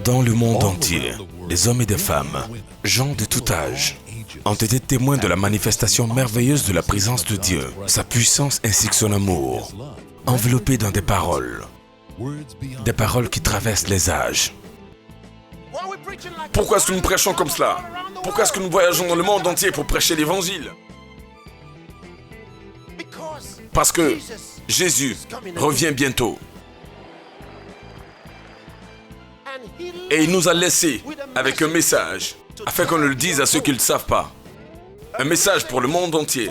Dans le monde entier, des hommes et des femmes, gens de tout âge, ont été témoins de la manifestation merveilleuse de la présence de Dieu, sa puissance ainsi que son amour, enveloppés dans des paroles qui traversent les âges. Pourquoi est-ce que nous prêchons comme cela? Pourquoi est-ce que nous voyageons dans le monde entier pour prêcher l'évangile? Parce que Jésus revient bientôt. Et il nous a laissés avec un message, afin qu'on le dise à ceux qui ne le savent pas. Un message pour le monde entier.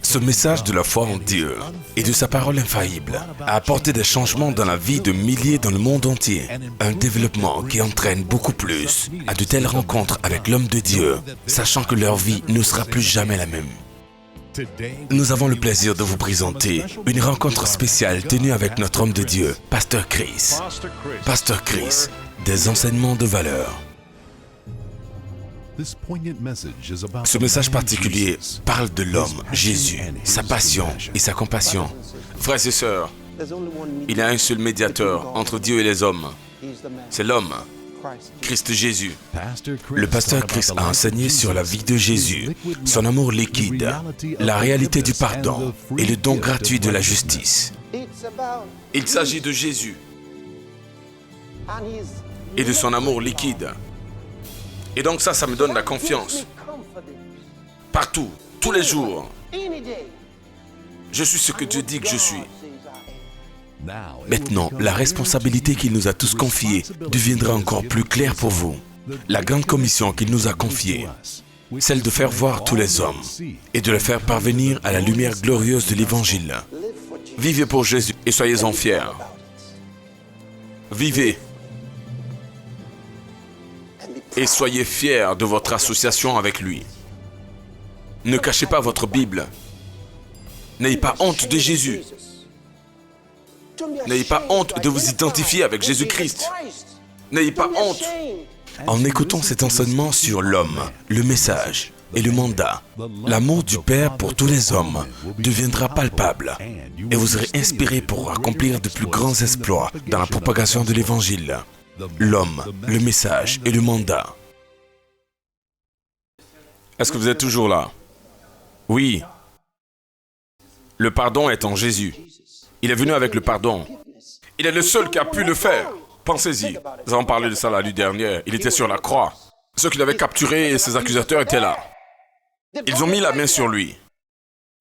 Ce message de la foi en Dieu et de sa parole infaillible a apporté des changements dans la vie de milliers dans le monde entier. Un développement qui entraîne beaucoup plus à de telles rencontres avec l'homme de Dieu, sachant que leur vie ne sera plus jamais la même. Nous avons le plaisir de vous présenter une rencontre spéciale tenue avec notre homme de Dieu, Pasteur Chris. Pasteur Chris, des enseignements de valeur. Ce message particulier parle de l'homme, Jésus, sa passion et sa compassion. Frères et sœurs, il y a un seul médiateur entre Dieu et les hommes. C'est l'homme, Christ Jésus. Le pasteur Chris a enseigné sur la vie de Jésus, son amour liquide, la réalité du pardon et le don gratuit de la justice. Il s'agit de Jésus et de son amour liquide. Et donc ça me donne la confiance. Partout, tous les jours, je suis ce que Dieu dit que je suis. Maintenant, la responsabilité qu'il nous a tous confiée deviendra encore plus claire pour vous. La grande commission qu'il nous a confiée, celle de faire voir tous les hommes et de les faire parvenir à la lumière glorieuse de l'Évangile. Vivez pour Jésus et soyez-en fiers. Vivez. Et soyez fiers de votre association avec lui. Ne cachez pas votre Bible. N'ayez pas honte de Jésus. N'ayez pas honte de vous identifier avec Jésus-Christ. N'ayez pas honte. En écoutant cet enseignement sur l'homme, le message et le mandat, l'amour du Père pour tous les hommes deviendra palpable et vous serez inspiré pour accomplir de plus grands exploits dans la propagation de l'Évangile. L'homme, le message et le mandat. Est-ce que vous êtes toujours là? Oui. Le pardon est en Jésus. Il est venu avec le pardon. Il est le seul qui a pu le faire. Pensez-y. Nous avons parlé de ça la nuit dernière. Il était sur la croix. Ceux qui l'avaient capturé et ses accusateurs étaient là. Ils ont mis la main sur lui.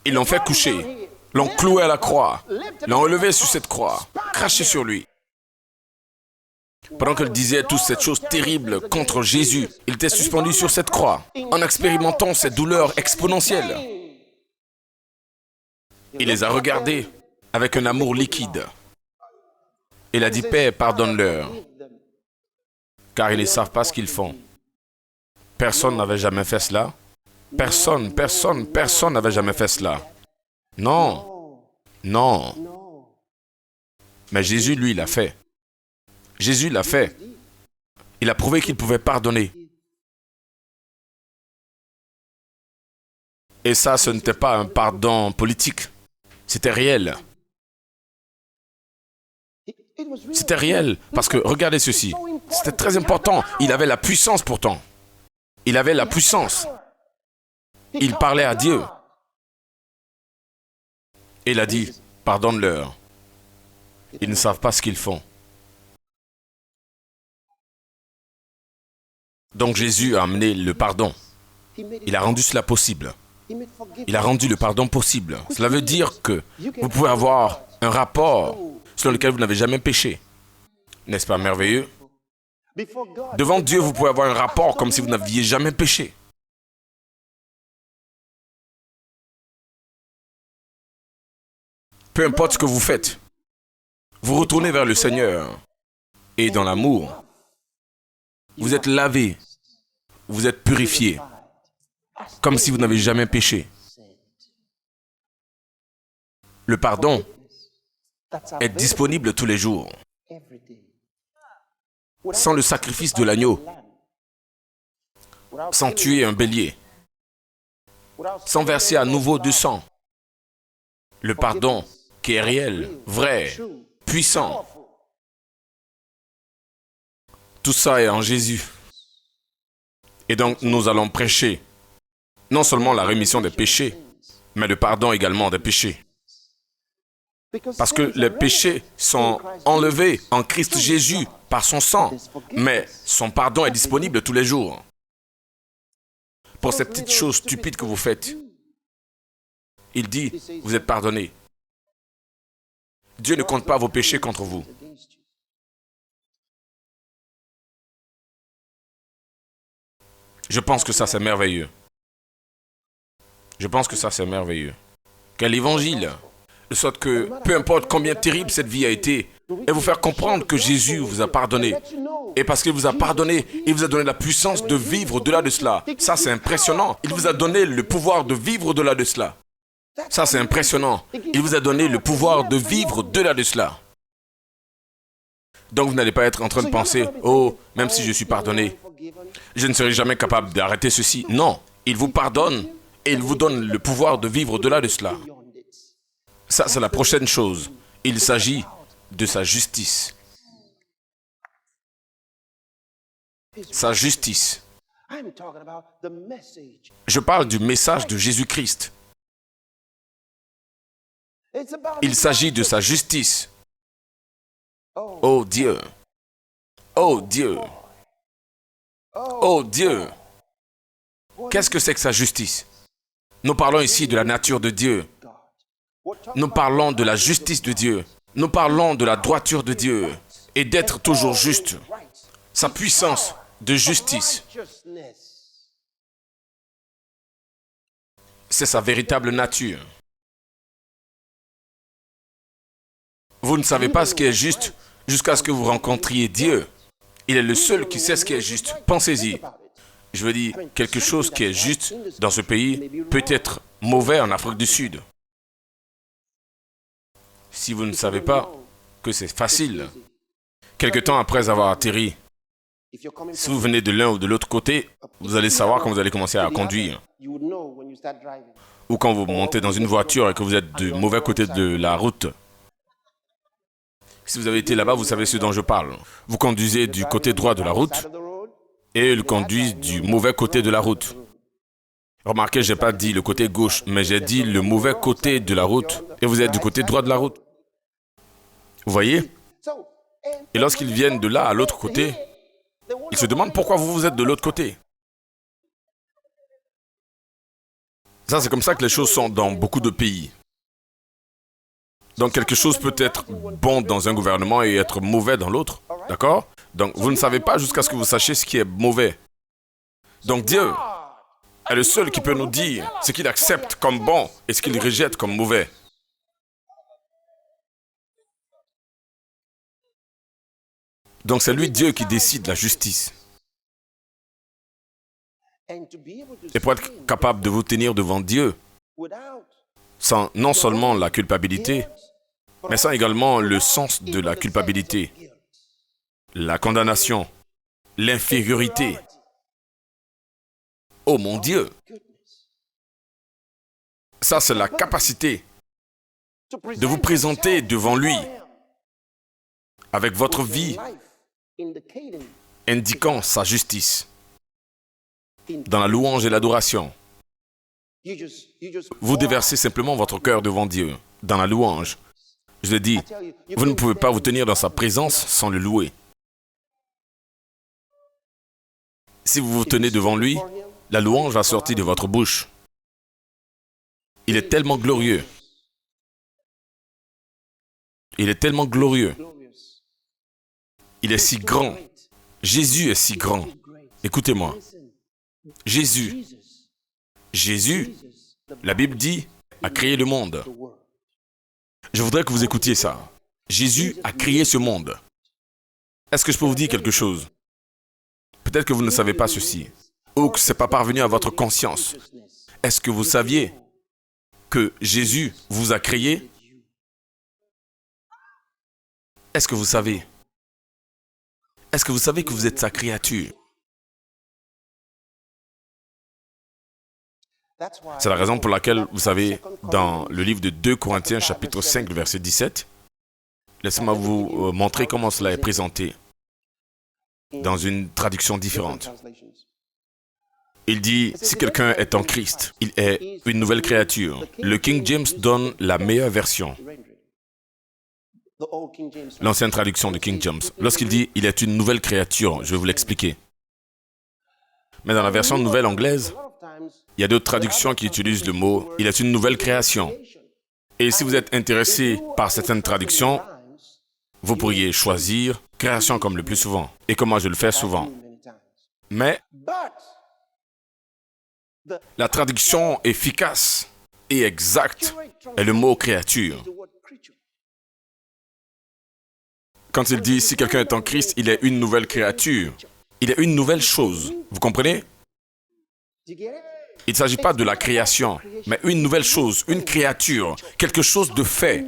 Ils l'ont fait coucher. L'ont cloué à la croix. L'ont relevé sur cette croix. Craché sur lui. Pendant qu'il disait toutes ces choses terribles contre Jésus, il était suspendu sur cette croix, en expérimentant cette douleur exponentielle. Il les a regardés avec un amour liquide. Il a dit, Père, pardonne-leur, car ils ne savent pas ce qu'ils font. Personne n'avait jamais fait cela. Personne n'avait jamais fait cela. Non. Mais Jésus, lui, l'a fait. Jésus l'a fait. Il a prouvé qu'il pouvait pardonner. Et ça, ce n'était pas un pardon politique. C'était réel. C'était réel. Parce que, regardez ceci. C'était très important. Il avait la puissance pourtant. Il avait la puissance. Il parlait à Dieu. Et il a dit, pardonne-leur. Ils ne savent pas ce qu'ils font. Donc Jésus a amené le pardon. Il a rendu cela possible. Il a rendu le pardon possible. Cela veut dire que vous pouvez avoir un rapport selon lequel vous n'avez jamais péché. N'est-ce pas merveilleux? Devant Dieu, vous pouvez avoir un rapport comme si vous n'aviez jamais péché. Peu importe ce que vous faites, vous retournez vers le Seigneur. Et dans l'amour, vous êtes lavé, vous êtes purifié, comme si vous n'avez jamais péché. Le pardon est disponible tous les jours. Sans le sacrifice de l'agneau, sans tuer un bélier, sans verser à nouveau du sang. Le pardon qui est réel, vrai, puissant, Tout ça est en Jésus. Et donc, nous allons prêcher non seulement la rémission des péchés, mais le pardon également des péchés. Parce que les péchés sont enlevés en Christ Jésus par son sang, mais son pardon est disponible tous les jours. Pour ces petites choses stupides que vous faites, il dit, vous êtes pardonnés. Dieu ne compte pas vos péchés contre vous. Je pense que ça, c'est merveilleux. Je pense que ça, c'est merveilleux. Quel évangile! De sorte que, peu importe combien terrible cette vie a été, et vous faire comprendre que Jésus vous a pardonné. Et parce qu'il vous a pardonné, il vous a donné la puissance de vivre au-delà de cela. Ça, c'est impressionnant. Il vous a donné le pouvoir de vivre au-delà de cela. Ça, c'est impressionnant. Il vous a donné le pouvoir de vivre au-delà de cela. Donc, vous n'allez pas être en train de penser, « Oh, même si je suis pardonné, je ne serai jamais capable d'arrêter ceci. » Non, il vous pardonne et il vous donne le pouvoir de vivre au-delà de cela. Ça, c'est la prochaine chose. Il s'agit de sa justice. Sa justice. Je parle du message de Jésus-Christ. Il s'agit de sa justice. Oh Dieu! Oh Dieu! Oh Dieu! Qu'est-ce que c'est que sa justice? Nous parlons ici de la nature de Dieu. Nous parlons de la justice de Dieu. Nous parlons de la droiture de Dieu et d'être toujours juste. Sa puissance de justice. C'est sa véritable nature. Vous ne savez pas ce qui est juste jusqu'à ce que vous rencontriez Dieu. Il est le seul qui sait ce qui est juste. Pensez-y. Je veux dire, quelque chose qui est juste dans ce pays peut être mauvais en Afrique du Sud. Si vous ne savez pas que c'est facile, quelque temps après avoir atterri, si vous venez de l'un ou de l'autre côté, vous allez savoir quand vous allez commencer à conduire. Ou quand vous montez dans une voiture et que vous êtes du mauvais côté de la route. Si vous avez été là-bas, vous savez ce dont je parle. Vous conduisez du côté droit de la route et ils conduisent du mauvais côté de la route. Remarquez, je n'ai pas dit le côté gauche, mais j'ai dit le mauvais côté de la route et vous êtes du côté droit de la route. Vous voyez? Et lorsqu'ils viennent de là à l'autre côté, ils se demandent pourquoi vous êtes de l'autre côté. Ça, c'est comme ça que les choses sont dans beaucoup de pays. Donc, quelque chose peut être bon dans un gouvernement et être mauvais dans l'autre. D'accord? Donc, vous ne savez pas jusqu'à ce que vous sachiez ce qui est mauvais. Donc, Dieu est le seul qui peut nous dire ce qu'il accepte comme bon et ce qu'il rejette comme mauvais. Donc, c'est lui, Dieu, qui décide la justice. Et pour être capable de vous tenir devant Dieu, sans non seulement la culpabilité, mais sans également le sens de la culpabilité, la condamnation, l'infériorité. Oh mon Dieu! Ça, c'est la capacité de vous présenter devant lui avec votre vie indiquant sa justice dans la louange et l'adoration. Vous déversez simplement votre cœur devant Dieu, dans la louange. Je le dis, vous ne pouvez pas vous tenir dans sa présence sans le louer. Si vous vous tenez devant lui, la louange va sortir de votre bouche. Il est tellement glorieux. Il est tellement glorieux. Il est si grand. Jésus est si grand. Écoutez-moi. Jésus, la Bible dit, a créé le monde. Je voudrais que vous écoutiez ça. Jésus a créé ce monde. Est-ce que je peux vous dire quelque chose? Peut-être que vous ne savez pas ceci, ou que ce n'est pas parvenu à votre conscience. Est-ce que vous saviez que Jésus vous a créé? Est-ce que vous savez? Est-ce que vous savez que vous êtes sa créature? C'est la raison pour laquelle, vous savez, dans le livre de 2 Corinthiens, chapitre 5, verset 17, laissez-moi vous montrer comment cela est présenté. dans une traduction différente. Il dit, si quelqu'un est en Christ, il est une nouvelle créature. Le King James donne la meilleure version. L'ancienne traduction de King James. Lorsqu'il dit, il est une nouvelle créature, je vais vous l'expliquer. Mais dans la version nouvelle anglaise, il y a d'autres traductions qui utilisent le mot « il est une nouvelle création ». Et si vous êtes intéressé par certaines traductions, vous pourriez choisir « création » comme le plus souvent. Et comme moi je le fais souvent. Mais la traduction efficace et exacte est le mot « créature ». Quand il dit « si quelqu'un est en Christ, il est une nouvelle créature », il est une nouvelle chose. Vous comprenez? Il ne s'agit pas de la création, mais une nouvelle chose, une créature, quelque chose de fait,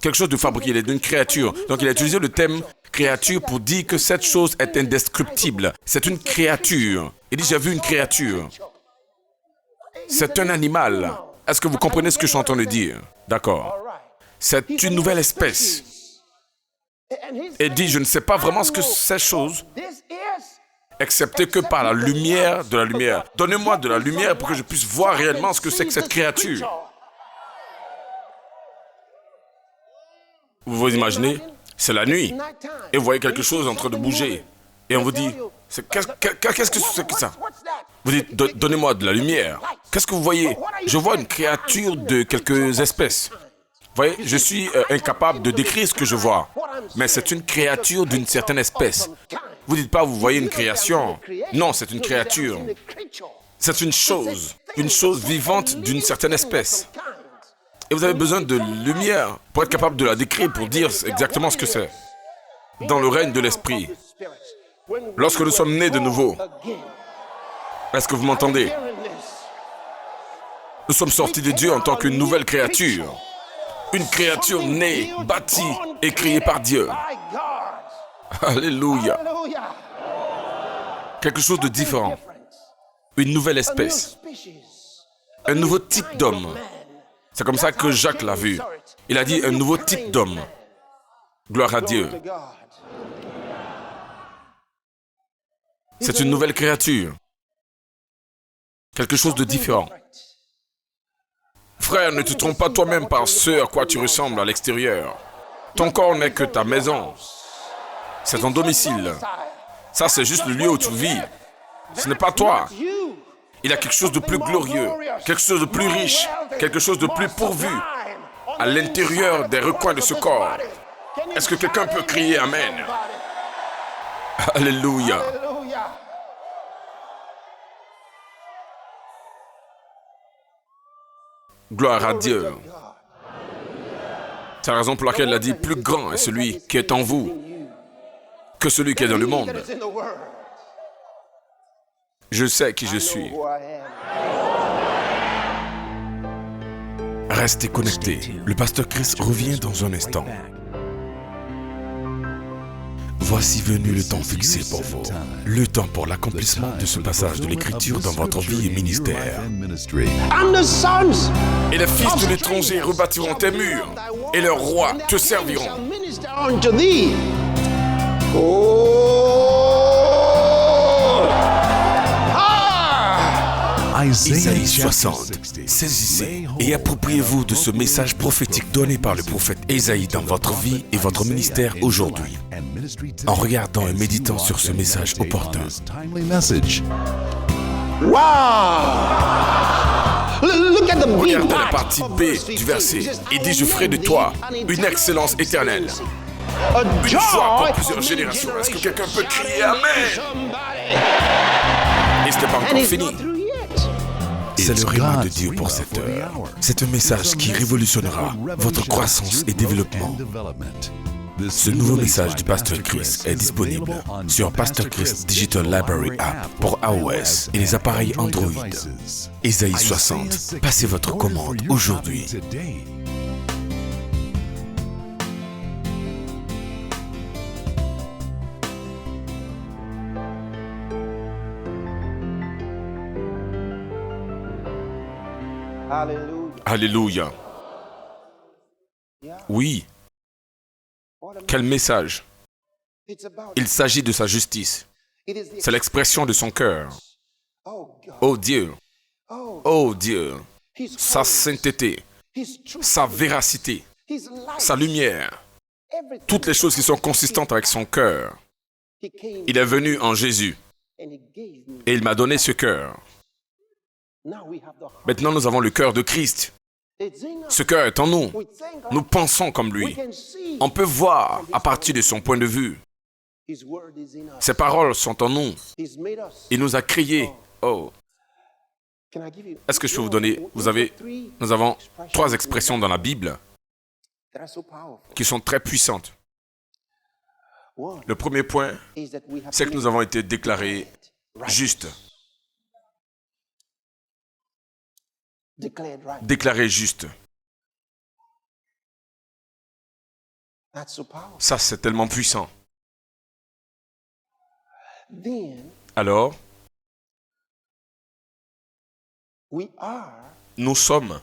quelque chose de fabriqué, il est une créature. Donc il a utilisé le thème créature pour dire que cette chose est indescriptible. C'est une créature. Il dit, j'ai vu une créature. C'est un animal. Est-ce que vous comprenez ce que je suis en train de dire? D'accord. C'est une nouvelle espèce. Et dit, je ne sais pas vraiment ce que c'est chose, excepté que par la lumière de la lumière. Donnez-moi de la lumière pour que je puisse voir réellement ce que c'est que cette créature. Vous vous imaginez? C'est la nuit. Et vous voyez quelque chose en train de bouger. Et on vous dit, qu'est-ce que c'est que ça? Vous dites, donnez-moi de la lumière. Qu'est-ce que vous voyez? Je vois une créature de quelques espèces. Vous voyez, je suis incapable de décrire ce que je vois. Mais c'est une créature d'une certaine espèce. Vous ne dites pas, vous voyez une création. Non, c'est une créature. C'est une chose vivante d'une certaine espèce. Et vous avez besoin de lumière pour être capable de la décrire, pour dire exactement ce que c'est. Dans le règne de l'esprit, lorsque nous sommes nés de nouveau, est-ce que vous m'entendez? Nous sommes sortis de Dieu en tant qu'une nouvelle créature. Une créature née, bâtie et créée par Dieu. Alléluia. Quelque chose de différent. Une nouvelle espèce. Un nouveau type d'homme. C'est comme ça que Jacques l'a vu. Il a dit un nouveau type d'homme. Gloire à Dieu. C'est une nouvelle créature. Quelque chose de différent. Frère, ne te trompe pas toi-même par ce à quoi tu ressembles à l'extérieur. Ton corps n'est que ta maison. C'est ton domicile. Ça, c'est juste le lieu où tu vis. Ce n'est pas toi. Il y a quelque chose de plus glorieux, quelque chose de plus riche, quelque chose de plus pourvu à l'intérieur des recoins de ce corps. Est-ce que quelqu'un peut crier Amen? Alléluia. Gloire à Dieu. C'est la raison pour laquelle il a dit, plus grand est celui qui est en vous que celui qui est dans le monde. Je sais qui je suis. Restez connectés. Le pasteur Chris revient dans un instant. Voici venu le temps fixé pour vous. Le temps pour l'accomplissement de ce passage de l'Écriture dans votre vie et ministère. Et les fils de l'étranger rebâtiront tes murs, et leurs rois te serviront. Isaïe 60. Saisissez et appropriez-vous de ce message prophétique donné par le prophète Isaïe dans votre vie et votre ministère aujourd'hui. En regardant et méditant sur ce message opportun. Regardez la partie B du verset. Il dit, je ferai de toi une excellence éternelle. Une joie pour plusieurs générations. Est-ce que quelqu'un peut crier Amen? Et ce n'est pas encore fini. C'est le rhéma de Dieu pour cette heure. C'est un message qui révolutionnera votre croissance et développement. Ce nouveau message du Pasteur Chris est disponible sur Pasteur Chris Digital Library App pour iOS et les appareils Android. Isaïe 60. Passez votre commande aujourd'hui. Alléluia. Oui. Quel message. Il s'agit de sa justice. C'est l'expression de son cœur. Oh Dieu, oh Dieu, sa sainteté, sa véracité, sa lumière, toutes les choses qui sont consistantes avec son cœur. Il est venu en Jésus et il m'a donné ce cœur. Maintenant, nous avons le cœur de Christ. Ce cœur est en nous. Nous pensons comme lui. On peut voir à partir de son point de vue. Ses paroles sont en nous. Il nous a créés. Oh. Est-ce que je peux vous donner... Nous avons 3 expressions dans la Bible qui sont très puissantes. Le premier point, c'est que nous avons été déclarés justes. Déclarés justes. Ça, c'est tellement puissant. Alors, nous sommes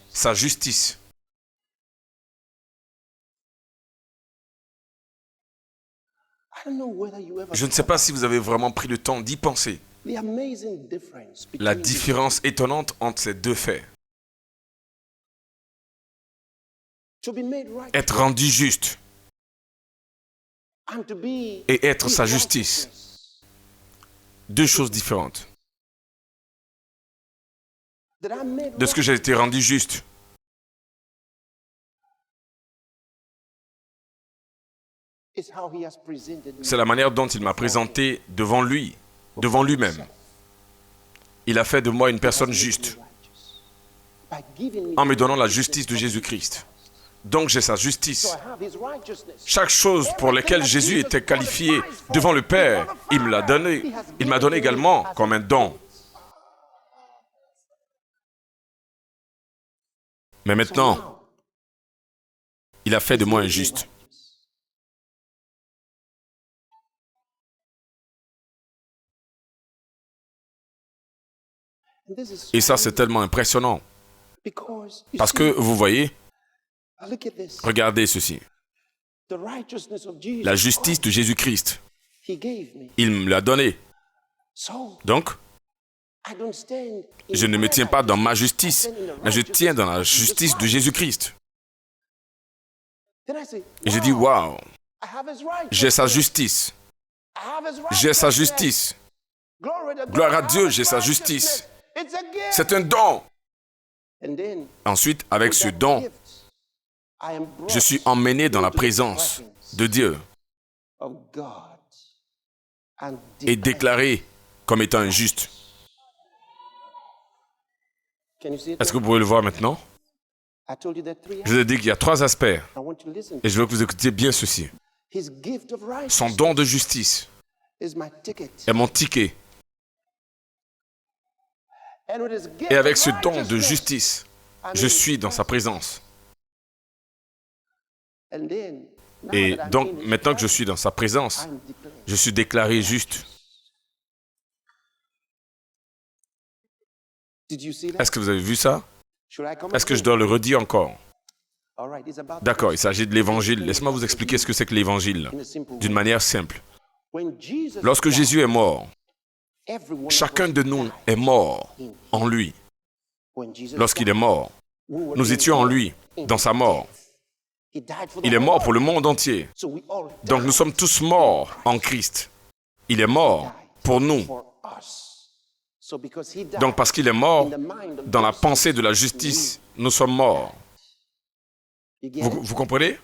sa justice. Je ne sais pas si vous avez vraiment pris le temps d'y penser. La différence étonnante entre ces deux faits. Être rendu juste et être sa justice. 2 choses différentes. De ce que j'ai été rendu juste. C'est la manière dont il m'a présenté devant lui, devant lui-même. Il a fait de moi une personne juste en me donnant la justice de Jésus-Christ. Donc j'ai sa justice. Chaque chose pour laquelle Jésus était qualifié devant le Père, il me l'a donné. Il m'a donné également comme un don. Mais maintenant, il a fait de moi un juste. Et ça, c'est tellement impressionnant. Parce que, vous voyez, regardez ceci. La justice de Jésus-Christ, il me l'a donnée. Donc, je ne me tiens pas dans ma justice, mais je tiens dans la justice de Jésus-Christ. Et je dis, waouh, j'ai sa justice. J'ai sa justice. Gloire à Dieu, j'ai sa justice. C'est un don. Ensuite, avec ce don, je suis emmené dans la présence de Dieu et déclaré comme étant un juste. Est-ce que vous pouvez le voir maintenant? Je vous ai dit qu'il y a 3 aspects et je veux que vous écoutiez bien ceci. Son don de justice est mon ticket. Et avec ce don de justice, je suis dans sa présence. Et donc, maintenant que je suis dans sa présence, je suis déclaré juste. Est-ce que vous avez vu ça? Est-ce que je dois le redire encore? D'accord, il s'agit de l'Évangile. Laissez-moi vous expliquer ce que c'est que l'Évangile, d'une manière simple. Lorsque Jésus est mort, chacun de nous est mort en lui. Lorsqu'il est mort, nous étions en lui, dans sa mort. Il est mort pour le monde entier. Donc nous sommes tous morts en Christ. Il est mort pour nous. Donc parce qu'il est mort, dans la pensée de la justice, nous sommes morts. Vous comprenez?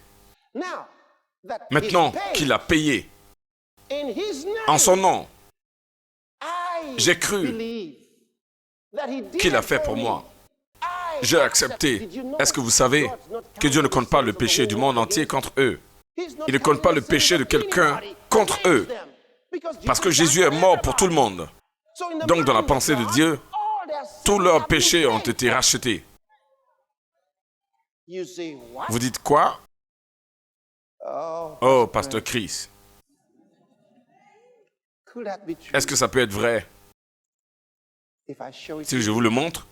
Maintenant qu'il a payé en son nom, j'ai cru qu'il a fait pour moi. J'ai accepté. Est-ce que vous savez que Dieu ne compte pas le péché du monde entier contre eux? Il ne compte pas le péché de quelqu'un contre eux. Parce que Jésus est mort pour tout le monde. Donc dans la pensée de Dieu, tous leurs péchés ont été rachetés. Vous dites quoi? Oh, Pasteur Chris. Est-ce que ça peut être vrai? Si je vous le montre,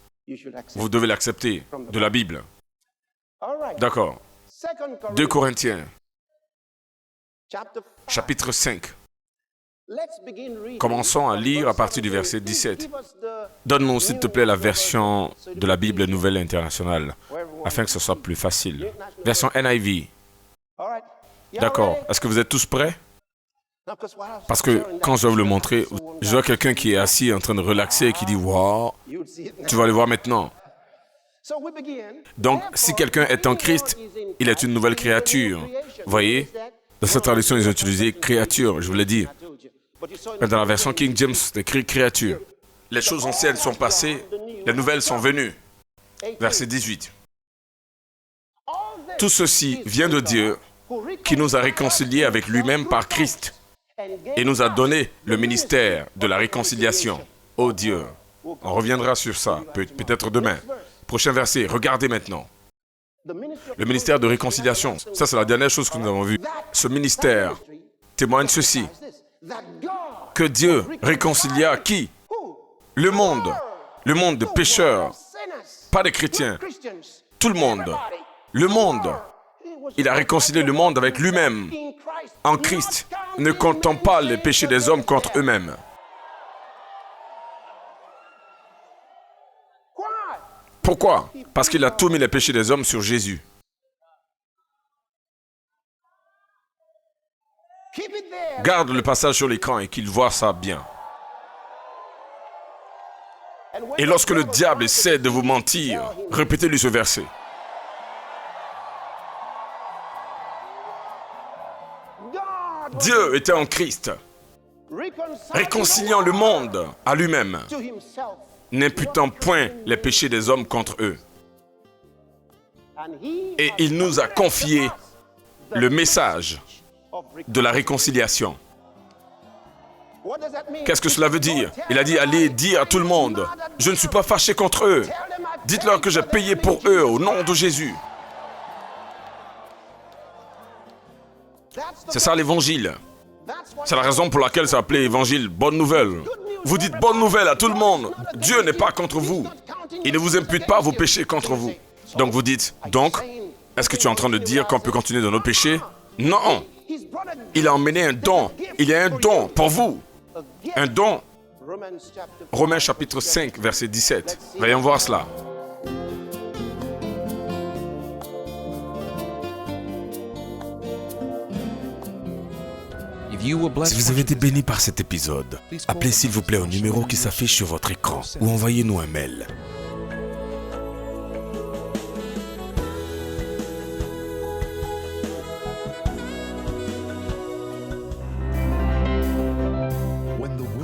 Vous devez l'accepter de la Bible. D'accord. 2 Corinthiens, chapitre 5. Commençons à lire à partir du verset 17. Donne-nous, s'il te plaît, la version de la Bible Nouvelle Internationale, afin que ce soit plus facile. Version NIV. D'accord. Est-ce que vous êtes tous prêts? Parce que quand je vais vous le montrer, je vois quelqu'un qui est assis en train de relaxer et qui dit « Wow ». Tu vas le voir maintenant. Donc, si quelqu'un est en Christ, il est une nouvelle créature. Vous voyez? Dans cette traduction, ils ont utilisé « créature », je vous l'ai dit. Mais dans la version King James, c'est écrit « créature ». Les choses anciennes sont passées, les nouvelles sont venues. Verset 18. Tout ceci vient de Dieu, qui nous a réconciliés avec lui-même par Christ et nous a donné le ministère de la réconciliation. Oh Dieu, on reviendra sur ça, peut-être demain. Prochain verset, regardez maintenant. Le ministère de réconciliation, ça c'est la dernière chose que nous avons vue. Ce ministère témoigne ceci, que Dieu réconcilia qui? Le monde de pécheurs, pas des chrétiens, tout le monde. Le monde, il a réconcilié le monde avec lui-même, en Christ, ne comptant pas les péchés des hommes contre eux-mêmes. Pourquoi? Parce qu'il a tout mis les péchés des hommes sur Jésus. Garde le passage sur l'écran et qu'il voit ça bien. Et lorsque le diable essaie de vous mentir, répétez-lui ce verset. Dieu était en Christ, réconciliant le monde à lui-même, n'imputant point les péchés des hommes contre eux. Et il nous a confié le message de la réconciliation. Qu'est-ce que cela veut dire? Il a dit, allez dire à tout le monde, je ne suis pas fâché contre eux. Dites-leur que j'ai payé pour eux au nom de Jésus. C'est ça l'évangile. C'est la raison pour laquelle c'est appelé évangile, bonne nouvelle. Vous dites bonne nouvelle à tout le monde. Dieu n'est pas contre vous. Il ne vous impute pas vos péchés contre vous. Donc vous dites, donc, est-ce que tu es en train de dire qu'on peut continuer dans nos péchés? Non. Il a emmené un don. Il y a un don pour vous. Un don. Romains chapitre 5, verset 17. Voyons voir cela. Si vous avez été béni par cet épisode, appelez s'il vous plaît au numéro qui s'affiche sur votre écran ou envoyez-nous un mail.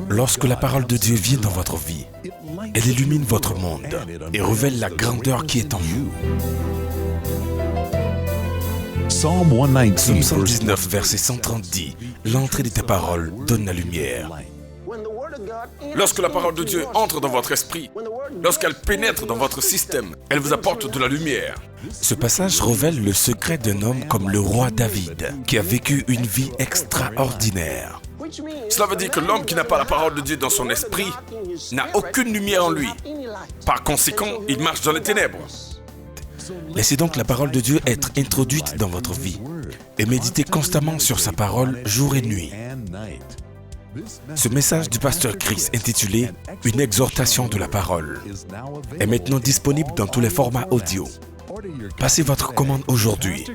Lorsque la parole de Dieu vient dans votre vie, elle illumine votre monde et révèle la grandeur qui est en vous. Psaume 119, verset 130 dit, « L'entrée de tes paroles donne la lumière. » Lorsque la parole de Dieu entre dans votre esprit, lorsqu'elle pénètre dans votre système, elle vous apporte de la lumière. Ce passage révèle le secret d'un homme comme le roi David, qui a vécu une vie extraordinaire. Cela veut dire que l'homme qui n'a pas la parole de Dieu dans son esprit n'a aucune lumière en lui. Par conséquent, il marche dans les ténèbres. Laissez donc la parole de Dieu être introduite dans votre vie et méditez constamment sur sa parole jour et nuit. Ce message du pasteur Chris intitulé « Une exhortation de la parole » est maintenant disponible dans tous les formats audio. Passez votre commande aujourd'hui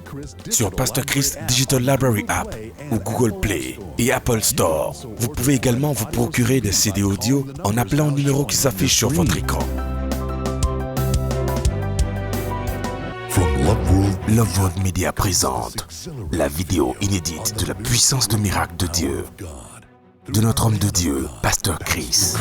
sur Pasteur Chris Digital Library App ou Google Play et Apple Store. Vous pouvez également vous procurer des CD audio en appelant au numéro qui s'affiche sur votre écran. Love World Media présente la vidéo inédite de la puissance de miracle de Dieu, de notre homme de Dieu, Pasteur Chris.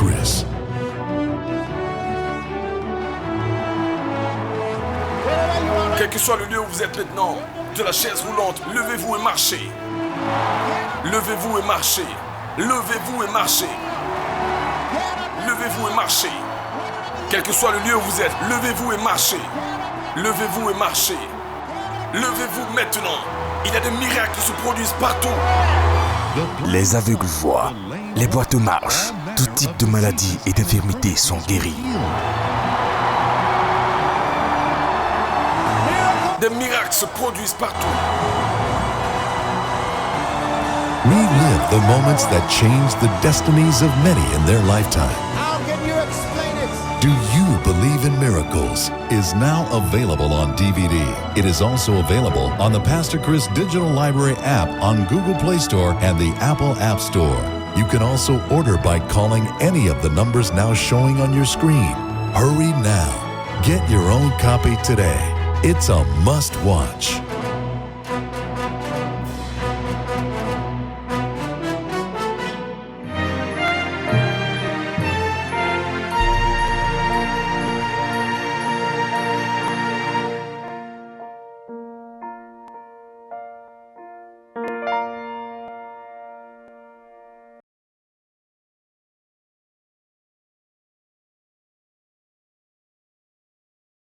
Quel que soit le lieu où vous êtes maintenant, de la chaise roulante, levez-vous et marchez. Levez-vous et marchez. Levez-vous et marchez. Levez-vous et marchez. Quel que soit le lieu où vous êtes, levez-vous et marchez. Levez-vous et marchez. Levez-vous maintenant. Il y a des miracles qui se produisent partout. Les aveugles voient, les boiteux marchent, tout type de maladies et d'infirmités sont guéris. Des miracles se produisent partout. Relive the moments that changed the destinies of many in their lifetime. How can you explain it? Do You Believe in Miracles is now available on DVD. It is also available on the Pastor Chris Digital Library app on Google Play Store and the Apple App Store. You can also order by calling any of the numbers now showing on your screen. Hurry now. Get your own copy today. It's a must-watch.